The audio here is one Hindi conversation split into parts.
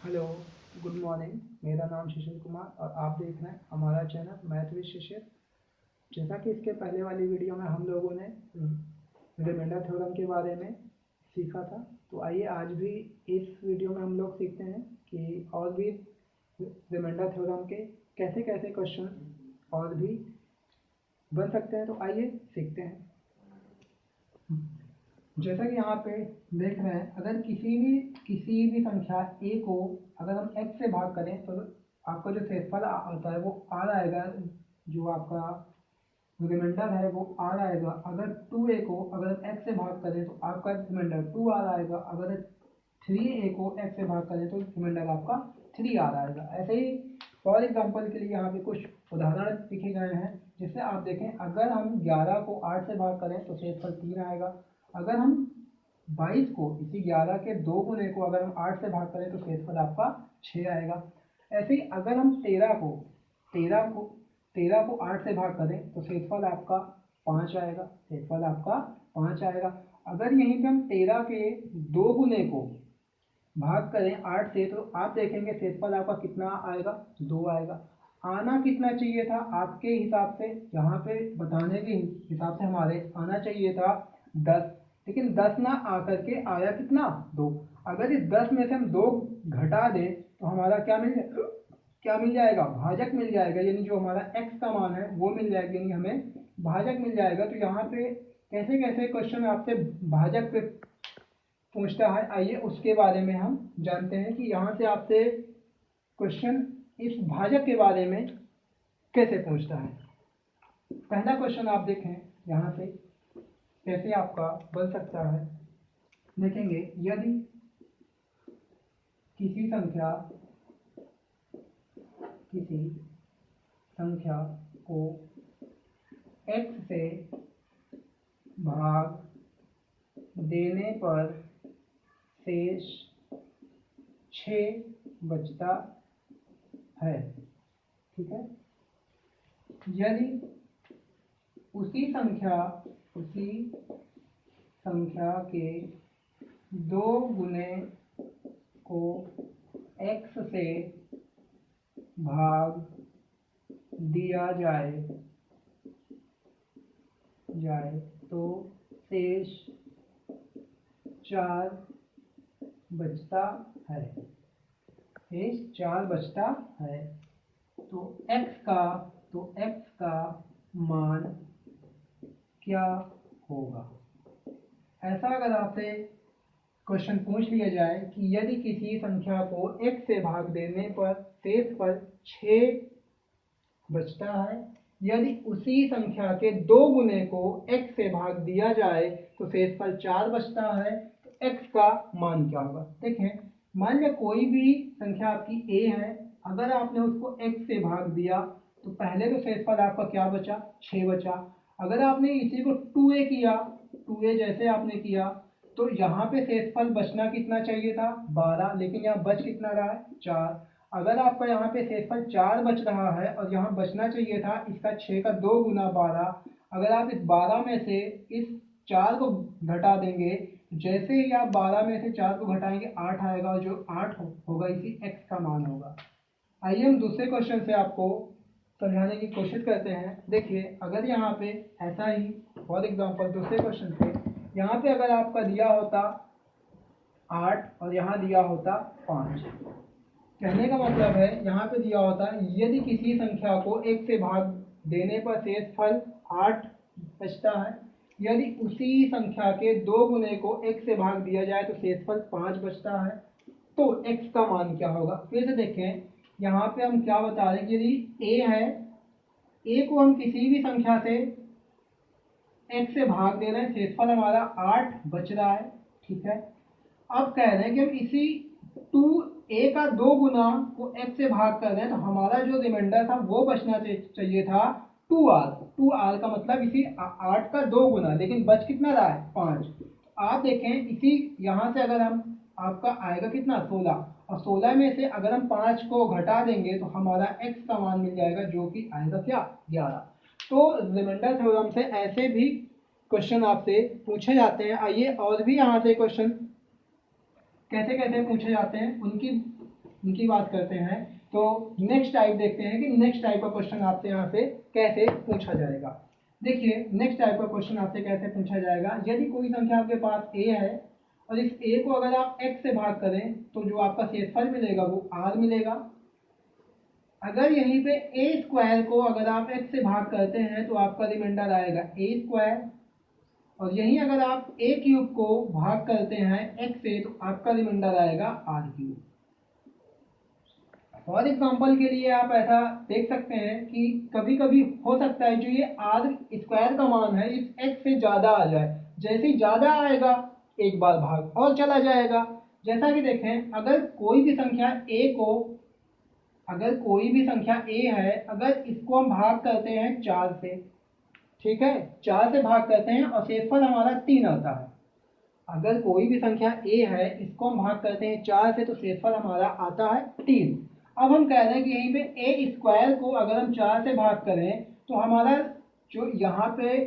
Hello, good morning. मेरा नाम शिशिर कुमार और आप देख रहे हैं हमारा चैनल मैथ विद शिशिर। जैसा कि इसके पहले वाली वीडियो में हम लोगों ने रिमाइंडर थ्योरम के बारे में सीखा था, तो आइए आज भी इस वीडियो में हम लोग सीखते हैं कि और भी रिमाइंडर थ्योरम के कैसे कैसे क्वेश्चन और भी बन सकते हैं। तो आइए सीखते हैं। जैसा कि यहाँ पे देख रहे हैं, अगर किसी भी संख्या a को अगर हम x से भाग करें तो आपका जो शेषफल आता है वो r आएगा। जो आपका रिमाइंडर है वो r आएगा। अगर 2a को अगर हम x से भाग करें तो आपका रिमाइंडर 2r आएगा। अगर 3a को x से भाग करें तो रिमाइंडर आपका 3r आएगा। ऐसे ही फॉर एग्जांपल के लिए यहाँ पे कुछ उदाहरण लिखे गए हैं, जिससे आप देखें। अगर हम 11 को 8 से भाग करें तो शेषफल 3 आएगा। अगर हम 22 को इसी 11 के 2 गुने को अगर हम 8 से भाग करें तो शेषफल आपका 6 आएगा। ऐसे ही अगर हम 13 को 8 से भाग करें तो शेषफल आपका 5 आएगा। शेषफल आपका 5 आएगा। अगर यहीं पे हम 13 के 2 गुने को भाग करें 8 से तो आप देखेंगे शेषफल आपका कितना आएगा, 2 आएगा। आना कितना चाहिए था आपके हिसाब से, यहाँ पे बताने के हिसाब से हमारे आना चाहिए था 10, लेकिन 10 ना आकर के आया कितना, 2। अगर इस 10 में से हम 2 घटा दें तो हमारा क्या मिल जाएगा, भाजक मिल जाएगा। यानी जो हमारा x का मान है वो मिल जाएगा, यानी हमें भाजक मिल जाएगा। तो यहाँ पे कैसे कैसे क्वेश्चन आपसे भाजक पे पूछता है, आइए उसके बारे में हम जानते हैं कि यहाँ से आपसे क्वेश्चन इस भाजक के बारे में कैसे पूछता है। पहला क्वेश्चन आप देखें यहाँ से कैसे आपका बन सकता है। देखेंगे, यदि किसी संख्या को x से भाग देने पर शेष 6 बचता है, ठीक है। यदि उसी संख्या के 2 गुने को x से भाग दिया जाए तो शेष 4 बचता है। शेष 4 बचता है। तो x का मान क्या होगा। ऐसा अगर आपसे क्वेश्चन पूछ लिया जाए कि यदि किसी संख्या को x से भाग देने पर शेषफल 6 बचता है, यदि उसी संख्या के 2 गुने को x से भाग दिया जाए तो शेषफल 4 बचता है, तो x का मान क्या होगा। देखें, मान लिया कोई भी संख्या आपकी a है, अगर आपने उसको x से भाग दिया तो पहले तो शेषफल आपका क्या बचा, 6 बचा। अगर आपने इसी को 2a किया, 2a जैसे आपने किया तो यहाँ पे शेषफल बचना कितना चाहिए था, 12, लेकिन यहाँ बच कितना रहा है, 4। अगर आपका यहाँ पे शेषफल 4 बच रहा है और यहाँ बचना चाहिए था इसका 6 का 2 गुना 12। अगर आप इस 12 में से इस 4 को घटा देंगे, जैसे ही आप 12 में से 4 को घटाएंगे 8 आएगा, और जो 8 होगा इसी x का मान होगा। आइए हम दूसरे क्वेश्चन से आपको समझाने की कोशिश करते हैं। देखिए, अगर यहाँ पे ऐसा ही फॉर एग्जांपल दूसरे क्वेश्चन पे यहाँ पे अगर आपका दिया होता 8 और यहाँ दिया होता 5, कहने का मतलब है यहाँ पे दिया होता यदि किसी संख्या को 1 से भाग देने पर शेषफल 8 बचता है, यदि उसी संख्या के 2 गुने को 1 से भाग दिया जाए तो शेषफल 5 बचता है, तो x का मान क्या होगा। फिर से देखें, यहाँ पे हम क्या बता रहे हैं, यदि a है, a को हम किसी भी संख्या से x से भाग दे रहे हैं, शेषफल हमारा 8 बच रहा है, ठीक है। अब कह रहे हैं कि हम इसी 2a का 2 गुना को x से भाग कर रहे हैं, तो हमारा जो रिमाइंडर था वो बचना चाहिए था 2r का मतलब इसी 8 का 2 गुना, लेकिन बच कितना रहा है, 5। आप देखें, इसी यहाँ से अगर हम आपका आएगा कितना, 16, और 16 में से अगर हम 5 को घटा देंगे तो हमारा x का मान मिल जाएगा, जो कि आएगा क्या, 11। तो रिमाइंडर थ्योरम से ऐसे भी क्वेश्चन आपसे पूछे जाते हैं। आइए और भी यहाँ से क्वेश्चन कैसे कैसे पूछे जाते हैं उनकी उनकी बात करते हैं। तो नेक्स्ट टाइप देखते हैं कि नेक्स्ट टाइप का क्वेश्चन आपसे यहाँ से कैसे पूछा जाएगा। देखिए नेक्स्ट टाइप का क्वेश्चन आपसे कैसे पूछा जाएगा। यदि कोई संख्या आपके पास a है और इस a को अगर आप x से भाग करें तो जो आपका शेषफल मिलेगा वो r मिलेगा। अगर यहीं पे a स्क्वायर को अगर आप x से भाग करते हैं तो आपका रिमाइंडर आएगा a स्क्वायर, और यहीं अगर आप a क्यूब को भाग करते हैं x से तो आपका रिमाइंडर आएगा r क्यूब। फॉर एग्जाम्पल के लिए आप ऐसा देख सकते हैं कि कभी कभी हो सकता है जो ये r स्क्वायर का मान है इस x से ज़्यादा आ जाए। जैसे ही ज़्यादा आएगा एक बार भाग और चला जाएगा। जैसा कि देखें अगर कोई भी संख्या a है, अगर इसको हम भाग करते हैं 4 से, ठीक है 4 से भाग करते हैं और शेषफल हमारा 3 आता है। अगर कोई भी संख्या a है इसको हम भाग करते हैं 4 से तो शेषफल हमारा आता है 3। अब हम कह रहे हैं कि यहीं पे a स्क्वायर को अगर हम 4 से भाग करें तो हमारा जो यहाँ पे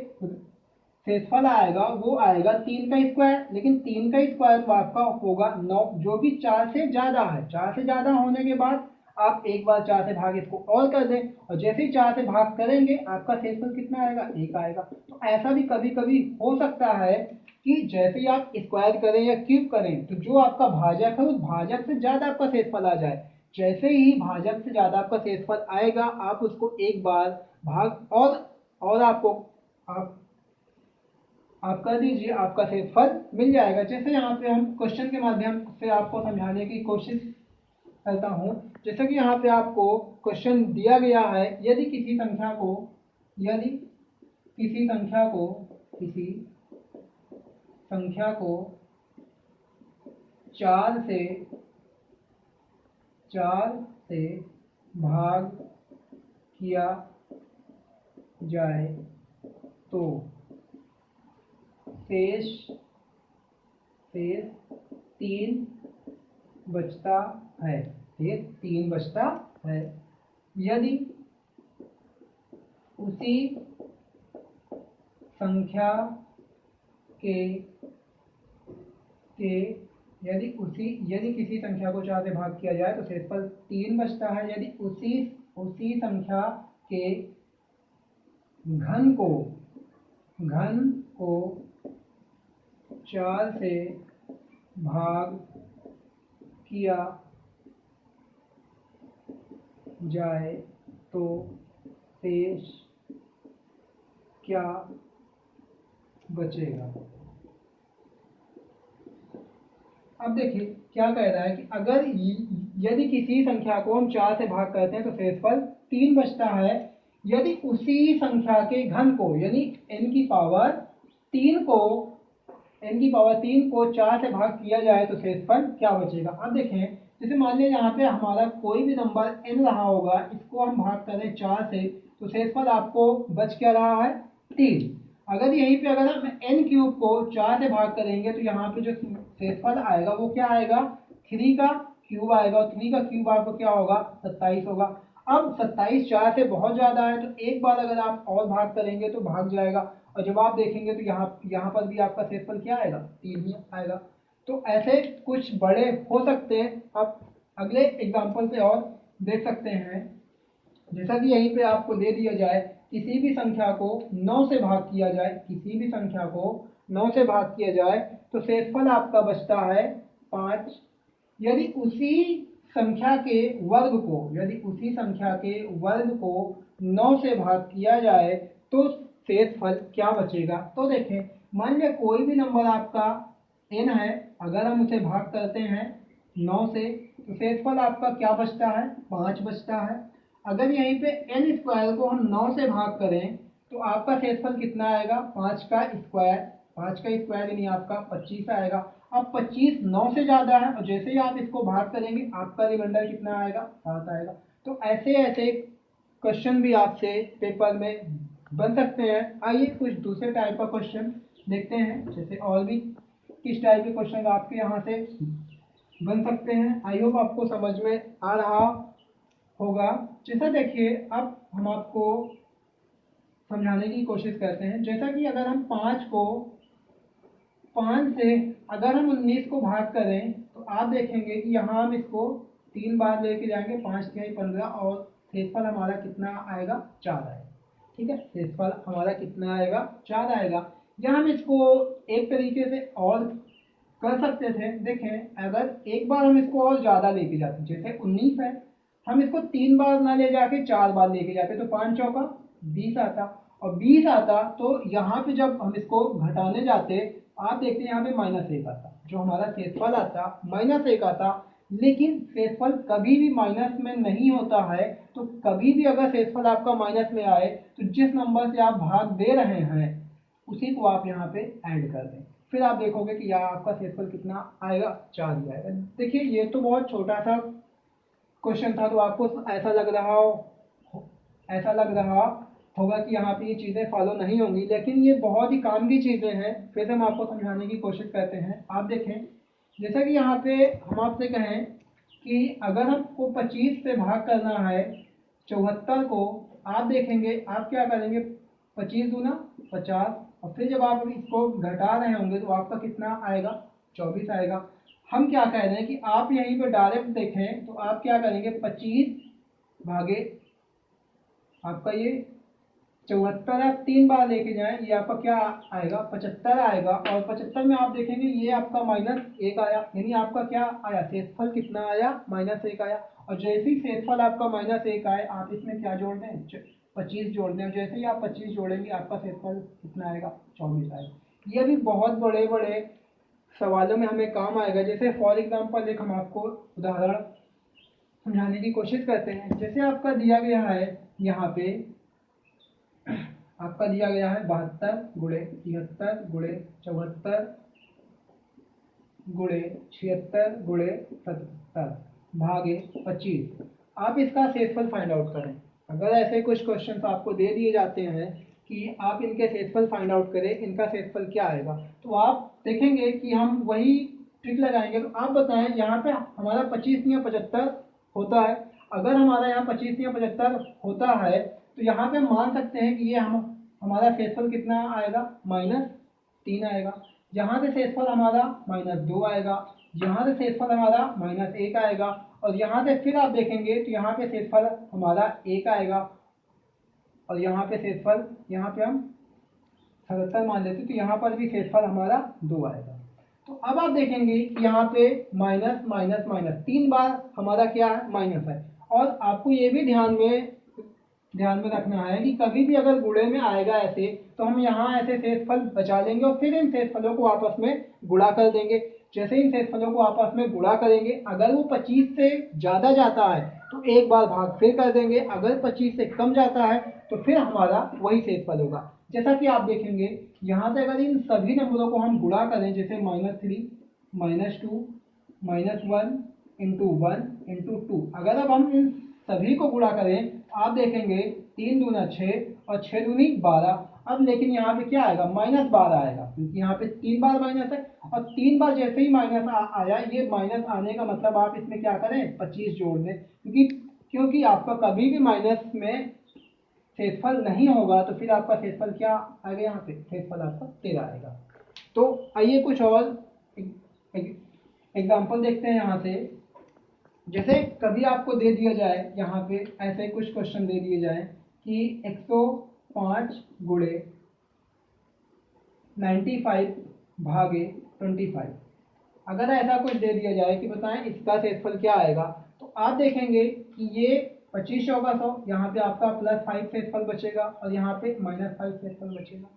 शेषफल आएगा वो आएगा 3 का स्क्वायर, लेकिन 3 का स्क्वायर तो आपका होगा 9, जो भी 4 से ज़्यादा है। 4 से ज़्यादा होने के बाद आप एक बार 4 से भाग इसको और कर दें और जैसे ही 4 से भाग करेंगे आपका शेषफल कितना आएगा 1 आएगा। तो ऐसा भी कभी कभी हो सकता है कि जैसे ही आप स्क्वायर करें या क्यूब करें तो जो आपका भाजक है उस भाजक से ज़्यादा आपका शेषफल आ जाए। जैसे ही भाजक से ज़्यादा आपका शेषफल आएगा आप उसको एक बार भाग और आप कर दीजिए, आपका शेषफल मिल जाएगा। जैसे यहाँ पे हम क्वेश्चन के माध्यम से आपको समझाने की कोशिश करता हूँ। जैसे कि यहाँ पे आपको क्वेश्चन दिया गया है, यदि किसी संख्या को 4 से भाग किया जाए तो शेष 3 बचता है। शेष 3 बचता है। यदि उसी संख्या यदि किसी संख्या को 4 से भाग किया जाए तो शेषफल 3 बचता है। यदि उसी संख्या के घन को 4 से भाग किया जाए तो शेष क्या बचेगा। अब देखिए क्या कह रहा है कि अगर यदि किसी संख्या को हम 4 से भाग करते हैं तो शेषफल 3 बचता है। यदि उसी संख्या के घन को यानी n की पावर 3 को 4 से भाग किया जाए तो शेषफल क्या बचेगा। अब देखें जैसे मान लिया यहाँ पे हमारा कोई भी नंबर n रहा होगा, इसको हम भाग करें 4 से तो शेषफल आपको बच क्या रहा है 3। अगर यहीं पे अगर हम n क्यूब को 4 से भाग करेंगे तो यहाँ पे जो शेषफल आएगा वो क्या आएगा 3 का क्यूब आएगा, और 3 का क्यूब आपको क्या होगा 27 होगा। अब 27 4 से बहुत ज़्यादा है तो एक बार अगर आप और भाग करेंगे तो भाग जाएगा, और जब आप देखेंगे तो यहाँ पर भी आपका शेषफल क्या आएगा 3 ही आएगा। तो ऐसे कुछ बड़े हो सकते हैं। आप अगले एग्जाम्पल से और देख सकते हैं। जैसा कि यहीं पे आपको दे दिया जाए किसी भी संख्या को 9 से भाग किया जाए तो शेषफल आपका बचता है 5। यदि उसी संख्या के वर्ग को 9 से भाग किया जाए तो शेषफल क्या बचेगा। तो देखें मान लिया कोई भी नंबर आपका n है, अगर हम उसे भाग करते हैं 9 से तो शेषफल आपका क्या बचता है 5 बचता है। अगर यहीं पे n स्क्वायर को हम 9 से भाग करें तो आपका शेषफल कितना आएगा 5 का स्क्वायर यानी आपका 25 आएगा। अब 25 9 से ज़्यादा है और जैसे ही आप इसको भाग करेंगे आपका रिमाइंडर कितना आएगा 7 आएगा। तो ऐसे क्वेश्चन भी आपसे पेपर में बन सकते हैं। आइए कुछ दूसरे टाइप का क्वेश्चन देखते हैं, जैसे और भी किस टाइप के क्वेश्चन आपके यहाँ से बन सकते हैं। आई होप आपको समझ में आ रहा होगा। जैसा देखिए अब हम आपको समझाने की कोशिश करते हैं। जैसा कि अगर हम 5 से अगर हम 19 को भाग करें तो आप देखेंगे कि यहाँ हम इसको 3 बार लेके जाएंगे, 5 तिहाई 15 और शेषफल हमारा कितना आएगा, 4 आएगा। ठीक है, शेषफल हमारा कितना आएगा, 4 आएगा। या हम इसको एक तरीके से और कर सकते थे। देखें, अगर एक बार हम इसको और ज़्यादा लेके जाते, जैसे 19 है, हम इसको 3 बार ना ले जाके 4 बार लेके जाते तो 5 चौका 20 आता, और 20 आता तो यहाँ पे जब हम इसको घटाने जाते, आप देखते हैं यहाँ पे -1 आता, जो हमारा शेषफल आता -1 आता। लेकिन शेषफल कभी भी माइनस में नहीं होता है, तो कभी भी अगर शेषफल आपका माइनस में आए तो जिस नंबर से आप भाग दे रहे हैं उसी को आप यहाँ पे ऐड कर दें, फिर आप देखोगे कि यहाँ आपका शेषफल कितना आएगा, 4 ही आएगा। देखिए, ये तो बहुत छोटा सा क्वेश्चन था, तो आपको ऐसा लग रहा होगा कि यहाँ पे ये चीज़ें फॉलो नहीं होंगी, लेकिन ये बहुत ही काम की चीज़ें हैं। फिर हम आपको समझाने की कोशिश करते हैं। आप देखें, जैसा कि यहाँ पे हम आपसे कहें कि अगर हमको 25 से भाग करना है 74 को, आप देखेंगे आप क्या करेंगे, 25 दूना 50, और फिर जब आप इसको घटा रहे होंगे तो आपका कितना आएगा, 24 आएगा। हम क्या कह रहे हैं कि आप यहीं पे डायरेक्ट देखें तो आप क्या करेंगे, 25 भागे आपका ये 74, आप 3 बार लेके जाएं, ये आपका क्या आएगा, 75 आएगा। और 75 में आप देखेंगे ये आपका -1 आया, यानी आपका क्या आया, शेषफल कितना आया, -1 आया। और जैसे ही शेषफल आपका -1 आए, आप इसमें क्या जोड़ दें, 25 जोड़ दें, और जैसे ही आप 25 जोड़ेंगे आपका शेषफल कितना आएगा, 24 आएगा। ये भी बहुत बड़े बड़े सवालों में हमें काम आएगा। जैसे फॉर एग्जाम्पल एक हम आपको उदाहरण समझाने की कोशिश करते हैं। जैसे आपका दिया गया है यहाँ पे, आपका दिया गया है 72 गुणे 73 गुणे 74 गुणे 76 गुणे 77 भागे 25। आप इसका शेषफल फाइंड आउट करें। अगर ऐसे कुछ क्वेश्चन आपको दे दिए जाते हैं कि आप इनके शेषफल फाइंड आउट करें, इनका शेषफल क्या आएगा, तो आप देखेंगे कि हम वही ट्रिक लगाएंगे। तो आप बताएं, यहाँ पे हमारा 25 या 75 होता है। अगर हमारा यहाँ 25 या 75 होता है तो यहाँ पे हम मान सकते हैं कि ये हमारा शेषफल कितना आएगा, -3 आएगा। यहाँ से शेषफल हमारा -2 आएगा, यहाँ से शेषफल हमारा -1 आएगा, और यहाँ से फिर आप देखेंगे तो यहाँ पे शेषफल हमारा 1 आएगा, और यहाँ पे शेषफल, यहाँ पे हम 77 मान लेते तो यहाँ पर भी शेषफल हमारा 2 आएगा। तो अब आप देखेंगे कि यहाँ पे माइनस माइनस माइनस 3 बार हमारा क्या है, माइनस है। और आपको ये भी ध्यान में रखना है कि कभी भी अगर गुणे में आएगा ऐसे, तो हम यहाँ ऐसे शेषफल बचा लेंगे और फिर इन शेषफलों को आपस में गुणा कर देंगे। जैसे इन शेषफलों को आपस में गुणा करेंगे, अगर वो 25 से ज़्यादा जाता है तो एक बार भाग फिर कर देंगे, अगर 25 से कम जाता है तो फिर हमारा वही शेषफल होगा। जैसा कि आप देखेंगे यहाँ से अगर इन सभी नंबरों को हम गुणा करें, जैसे -3 -2 -1 इंटू 1 इंटू 2, अगर अब हम इन सभी को गुणा करें, आप देखेंगे 3 दूना 6 और 6 दूनी 12। अब लेकिन यहाँ पे क्या आएगा, -12 आएगा, क्योंकि यहाँ पे 3 बार माइनस है। और 3 बार जैसे ही माइनस आया, ये माइनस आने का मतलब आप इसमें क्या करें, 25 जोड़ दें, क्योंकि आपका कभी भी माइनस में शेषफल नहीं होगा तो फिर आपका शेषफल क्या आएगा, यहाँ पे शेषफल आपका 13 आएगा। तो आइए कुछ और एग्जाम्पल देखते हैं यहाँ से। जैसे कभी आपको दे दिया जाए, यहाँ पे ऐसे कुछ क्वेश्चन दे दिए जाए कि 105 गुणे 95 भागे 25, अगर ऐसा कुछ दे दिया जाए कि बताएं इसका शेषफल क्या आएगा, तो आप देखेंगे कि ये 25 होगा 100, यहाँ पे आपका +5 शेषफल बचेगा और यहाँ पे -5 शेषफल बचेगा।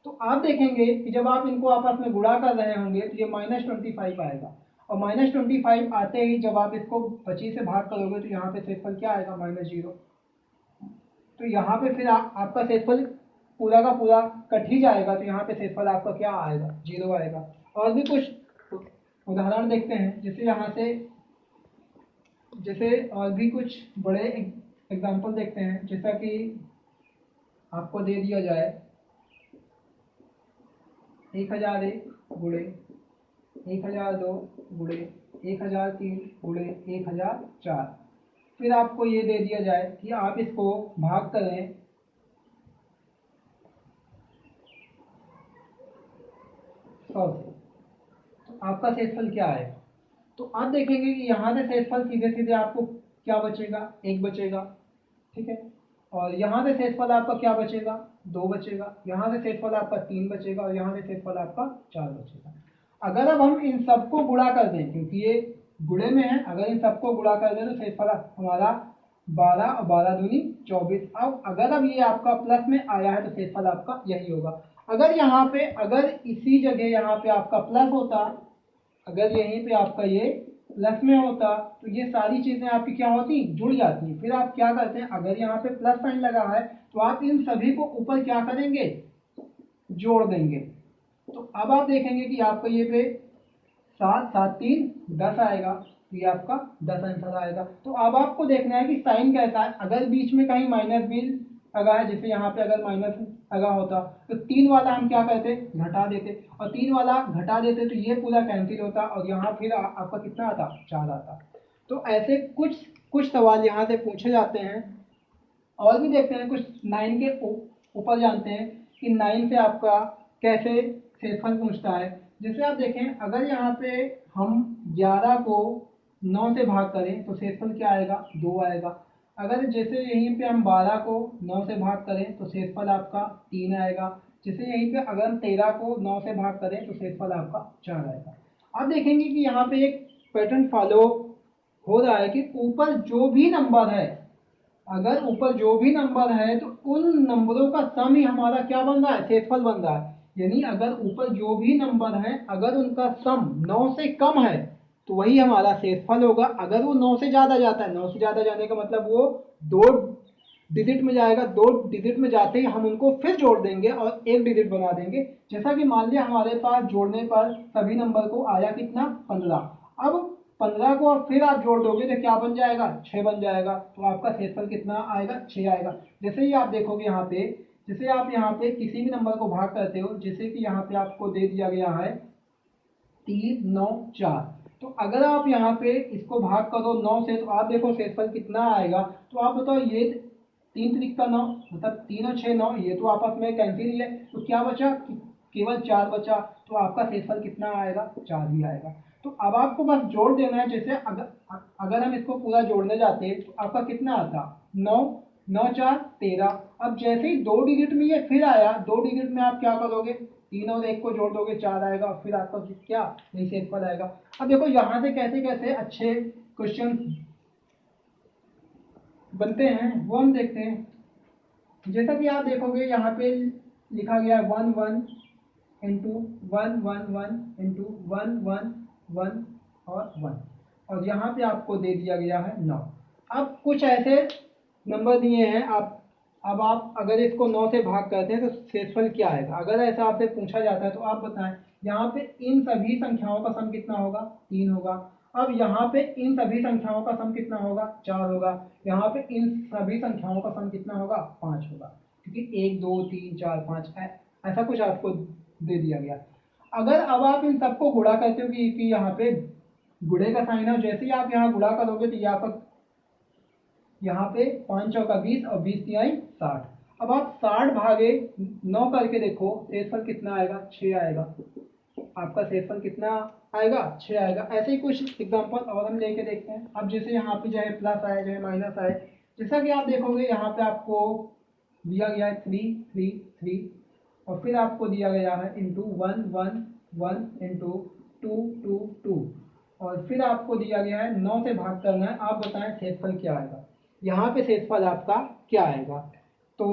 तो आप देखेंगे कि जब आप इनको आपस में गुणा कर रहे होंगे तो ये -25 आएगा, और -25 आते ही जब आप इसको 25 से भाग करोगे तो यहाँ पे शेषफल क्या आएगा, -0। तो यहाँ पे फिर आपका शेषफल पूरा का पूरा कट ही जाएगा, तो यहाँ पे शेषफल आपका क्या आएगा, 0 आएगा। और भी कुछ उदाहरण देखते हैं। जैसे और भी कुछ बड़े एग्जाम्पल देखते हैं। जैसा कि आपको दे दिया जाए 1001 गुणे 1002 गुणे 1003 गुणे 1004, फिर आपको ये दे दिया जाए कि आप इसको भाग करें 100 से, तो आपका शेषफल क्या आएगा। तो आप देखेंगे कि यहाँ से शेषफल सीधे सीधे आपको क्या बचेगा, 1 बचेगा, ठीक है। और यहाँ से शेषफल आपका क्या बचेगा, 2 बचेगा। यहाँ से शेषफल आपका 3 बचेगा और यहाँ से शेषफल आपका 4 बचेगा। अगर अब हम इन सबको गुणा कर दें, क्योंकि ये गुणे में है, अगर इन सबको गुणा कर दें तो शेषफल हमारा 12 और 12 दूनी 24। अब ये आपका प्लस में आया है तो शेषफल आपका यही होगा। अगर यहाँ पे, अगर इसी जगह यहाँ पे आपका प्लस होता, अगर यहीं पे आपका ये प्लस में होता तो ये सारी चीजें आपकी क्या होती, जुड़ जाती। फिर आप क्या करते हैं, अगर यहाँ पे प्लस साइन लगा है तो आप इन सभी को ऊपर क्या करेंगे, जोड़ देंगे। तो अब आप देखेंगे कि आपका ये पे 7 7 3 10 आएगा, तो ये आपका 10 आंसर आएगा। तो अब आपको देखना है कि साइन कैसा है। अगर बीच में कहीं माइनस भी लगा है, जैसे यहाँ पे अगर माइनस लगा होता तो 3 वाला हम क्या करते, घटा देते, और 3 वाला घटा देते तो ये पूरा कैंसिल होता और यहाँ फिर आपका कितना आता, 4 आता। तो ऐसे कुछ कुछ सवाल यहाँ से पूछे जाते हैं। और भी देखते हैं, कुछ 9 के ऊपर जानते हैं कि 9 से आपका कैसे शेषफल पूछता है। जैसे आप देखें, अगर यहाँ पे हम 11 को 9 से भाग करें तो शेषफल क्या आएगा, 2 आएगा। अगर जैसे यहीं पे हम 12 को 9 से भाग करें तो शेषफल आपका 3 आएगा। जैसे यहीं पे अगर हम 13 को 9 से भाग करें तो शेषफल आपका 4 आएगा। आप देखेंगे कि यहाँ पे एक पैटर्न फॉलो हो रहा है कि ऊपर जो भी नंबर है, अगर ऊपर जो भी नंबर है तो उन नंबरों का सम ही हमारा क्या बन रहा है, शेषफल बन रहा है। यानी अगर ऊपर जो भी नंबर है अगर उनका सम 9 से कम है तो वही हमारा शेषफल होगा। अगर वो 9 से ज्यादा जाता है, 9 से ज्यादा जाने का मतलब वो 2 डिजिट में जाएगा, 2 डिजिट में जाते ही हम उनको फिर जोड़ देंगे और 1 डिजिट बना देंगे। जैसा कि मान लिया हमारे पास जोड़ने पर सभी नंबर को आया कितना, 15। अब 15 को अब फिर आप जोड़ दोगे तो क्या बन जाएगा, 6 बन जाएगा। तो आपका शेषफल कितना आएगा, 6 आएगा। जैसे ही आप देखोगे यहाँ पे, जैसे आप यहाँ पे किसी भी नंबर को भाग करते हो, जैसे कि यहाँ पे आपको दे दिया गया है 3 9 4, तो अगर आप यहाँ पे इसको भाग करो 9 से तो आप देखो शेषफल कितना आएगा। तो आप बताओ, ये 3 3 का 9, मतलब 3 और 6 9, ये तो आपस में कैंसिल ही है, तो क्या बचा, केवल 4 बचा। तो आपका शेषफल कितना आएगा, 4 ही आएगा। तो अब आपको बस जोड़ देना है। जैसे अगर हम इसको पूरा जोड़ने जाते तो आपका कितना आता, 9 9 4 13। अब जैसे ही 2 डिजिट में ये फिर आया, 2 डिजिट में आप क्या करोगे, 3 और 1 को जोड़ दोगे, 4 आएगा, फिर आपका क्या, यही शेषफल आएगा। अब देखो यहाँ से कैसे कैसे अच्छे क्वेश्चन बनते हैं वो हम देखते हैं। जैसा कि आप देखोगे यहाँ पे लिखा गया 1 1 इंटू 1 1 1 इंटू 1 1 1 और 1, और यहाँ पे आपको दे दिया गया है 9। अब कुछ ऐसे नंबर दिए हैं, अब आप अगर इसको 9 से भाग करते हैं तो शेषफल क्या आएगा। अगर ऐसा आपसे पूछा जाता है तो आप बताएं, यहाँ पे इन सभी संख्याओं का सम कितना होगा, 3 होगा। अब यहाँ पे इन सभी संख्याओं का सम कितना होगा, 4 होगा। यहाँ पे इन सभी संख्याओं का सम कितना होगा, 5 होगा, क्योंकि 1 2 3 4 5 ऐसा कुछ आपको दे दिया गया। अगर अब आप इन सबको गुणा करते हो कि यहाँ पे गुणे का साइन है, जैसे ही आप यहाँ गुणा करोगे तो यहाँ पे 5 चौका 20 और 20 तिहाई 60। अब आप 60 भागे 9 करके देखो, शेषफल कितना आएगा, 6 आएगा। आपका शेषफल कितना आएगा, 6 आएगा। ऐसे ही कुछ एग्जांपल और हम लेके देखते हैं। अब जैसे यहाँ पे चाहे प्लस आए चाहे माइनस आए, जैसा कि आप देखोगे यहाँ पे आपको दिया गया है 3 3 3, और फिर आपको दिया गया है इंटू 1 1 1 इंटू 2 2 2, और फिर आपको दिया गया है 9 से भाग करना है। आप बताएं शेषफल क्या आएगा, यहाँ पे शेषफल आपका क्या आएगा। तो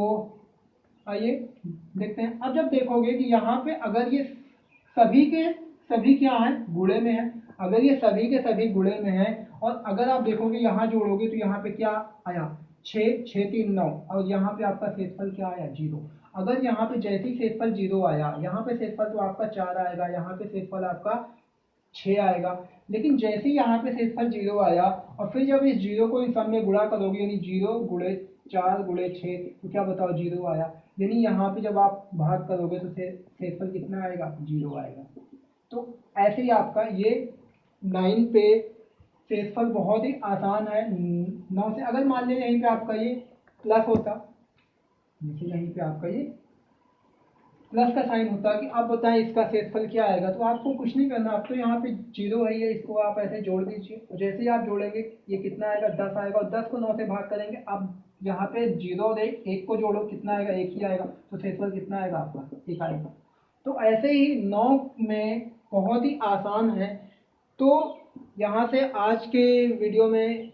आइए देखते हैं। अब जब देखोगे कि यहाँ पे अगर ये सभी के सभी क्या है, गुणे में है, अगर ये सभी के सभी गुणे में है, और अगर आप देखोगे यहाँ जोड़ोगे तो यहाँ पे क्या आया, 6 6 3 9, और यहाँ पे आपका शेषफल क्या आया, 0। अगर यहाँ पे जैसे ही शेषफल 0 आया, यहाँ पे शेषफल तो आपका 4 आएगा, यहाँ पे शेषफल आपका 6 आएगा। लेकिन जैसे ही यहाँ पे शेषफल 0 आया और फिर जब इस 0 को इन सब में गुणा करोगे, यानी 0 गुणे 4 गुणे 6, तो क्या बताओ, 0 आया। यानी यहाँ पे जब आप भाग करोगे तो शेषफल कितना आएगा, 0 आएगा। तो ऐसे ही आपका ये 9 पे शेषफल बहुत ही आसान है। 9 से अगर मान लीजिए यहीं पे आपका ये प्लस होता, जैसे यहीं पे आपका ये प्लस का साइन होता कि अब बताएं इसका शेषफल क्या आएगा। तो आपको कुछ नहीं करना, अब तो यहाँ पे 0 है, ये इसको आप ऐसे जोड़ दीजिए, और जैसे ही आप जोड़ेंगे ये कितना आएगा 10 आएगा, और 10 को 9 से भाग करेंगे। अब यहाँ पे 0 और 1 को जोड़ो, कितना आएगा 1 ही आएगा, तो शेषफल कितना आएगा आपका 1 आएगा। तो ऐसे ही 9 में बहुत ही आसान है। तो यहाँ से आज के वीडियो में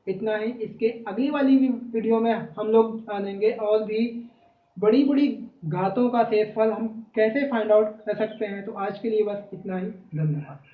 इतना ही। इसके अगली वाली वीडियो में हम लोग जानेंगे और भी बड़ी बड़ी घातों का शेषफल हम कैसे फाइंड आउट कर सकते हैं। तो आज के लिए बस इतना ही, धन्यवाद।